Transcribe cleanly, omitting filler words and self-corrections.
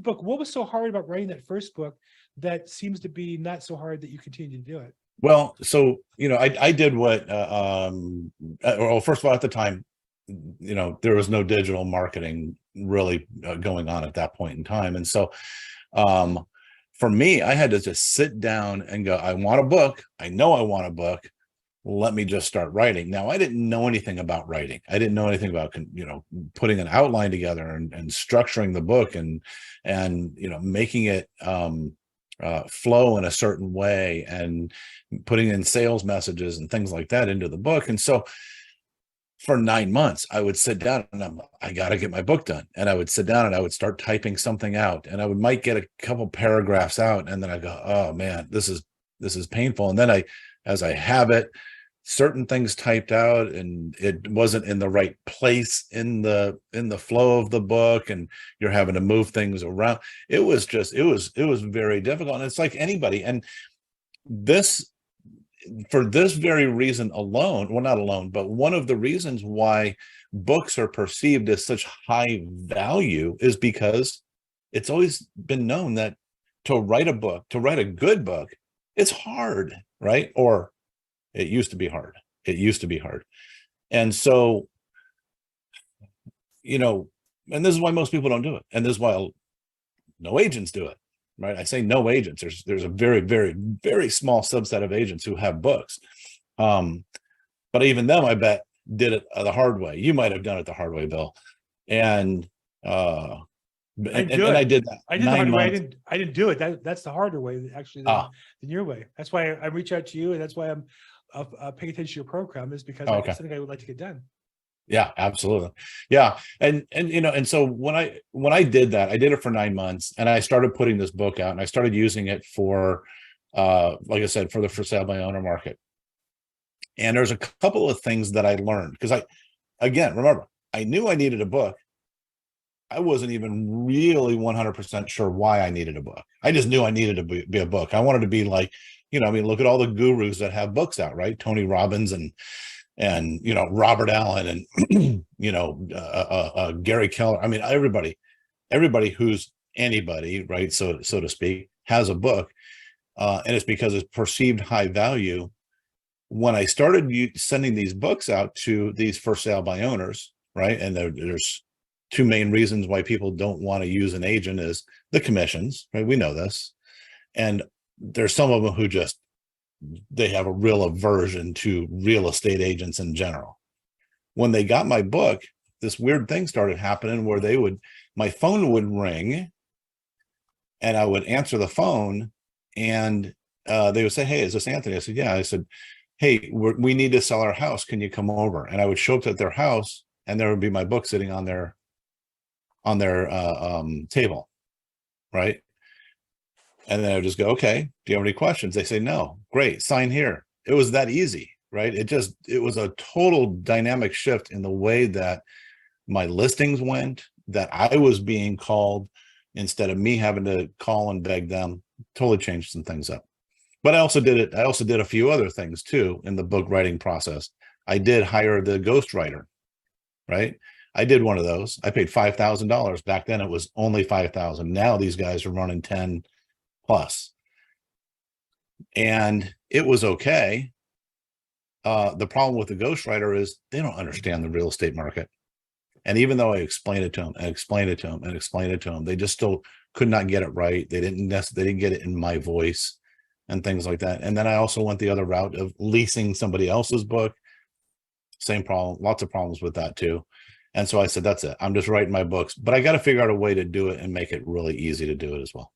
book. What was so hard about writing that first book that seems to be not so hard that you continue to do it? Well, so, I did what, well, first of all, at the time, there was no digital marketing really going on at that point in time. And so, for me, I had to just sit down and go, I want a book. I know I want a book. Let me just start writing. Now, I didn't know anything about writing. I didn't know anything about, putting an outline together and structuring the book and making it, flow in a certain way and putting in sales messages and things like that into the book. And so for 9 months, I would sit down and I got to get my book done. And I would sit down and I would start typing something out, and I might get a couple paragraphs out. And then I go, oh man, this is painful. And then as I have it, certain things typed out and it wasn't in the right place in the flow of the book, and you're having to move things around. It was very difficult. And it's like anybody. And for this very reason alone, well, not alone, but one of the reasons why books are perceived as such high value is because it's always been known that to write a good book, it's hard, right? Or it used to be hard. And so, and this is why most people don't do it. And this is why no agents do it, right? I say no agents. There's a very, very, very small subset of agents who have books. But even them, I bet, did it the hard way. You might have done it the hard way, Bill. And I did that. I did the hard way. I didn't do it. That's the harder way, actually, than your way. That's why I reach out to you, and that's why I'm paying attention to your program, is because it's something I would like to get done. Yeah, absolutely. Yeah. And so when I did that, I did it for 9 months, and I started putting this book out, and I started using it for, like I said, for the for sale by owner market. And there's a couple of things that I learned, because remember, I knew I needed a book. I wasn't even really 100% sure why I needed a book. I just knew I needed to be a book. I wanted to be like, look at all the gurus that have books out, right? Tony Robbins and Robert Allen and Gary Keller. I mean, everybody who's anybody, right, so to speak, has a book, and it's because it's perceived high value. When I started sending these books out to these for sale by owners, right, and there's two main reasons why people don't want to use an agent is the commissions, right? We know this, and there's some of them who they have a real aversion to real estate agents in general. When they got my book, this weird thing started happening where my phone would ring, and I would answer the phone, and they would say, hey, is this Anthony? I said, yeah. I said, hey, we need to sell our house. Can you come over? And I would show up at their house, and there would be my book sitting on their table, right? And then I would just go, okay, do you have any questions? They say, no. Great, sign here. It was that easy, right? It was a total dynamic shift in the way that my listings went, that I was being called instead of me having to call and beg them. Totally changed some things up. But I also did a few other things too in the book writing process. I did hire the ghostwriter, right? I did one of those. I paid $5,000. Back then it was only $5,000. Now these guys are running 10 plus. And it was okay. The problem with the ghostwriter is they don't understand the real estate market. And even though I explained it to them and explained it to them and explained it to them, they just still could not get it right. They didn't get it in my voice and things like that. And then I also went the other route of leasing somebody else's book. Same problem, lots of problems with that too. And so I said, that's it. I'm just writing my books, but I got to figure out a way to do it and make it really easy to do it as well.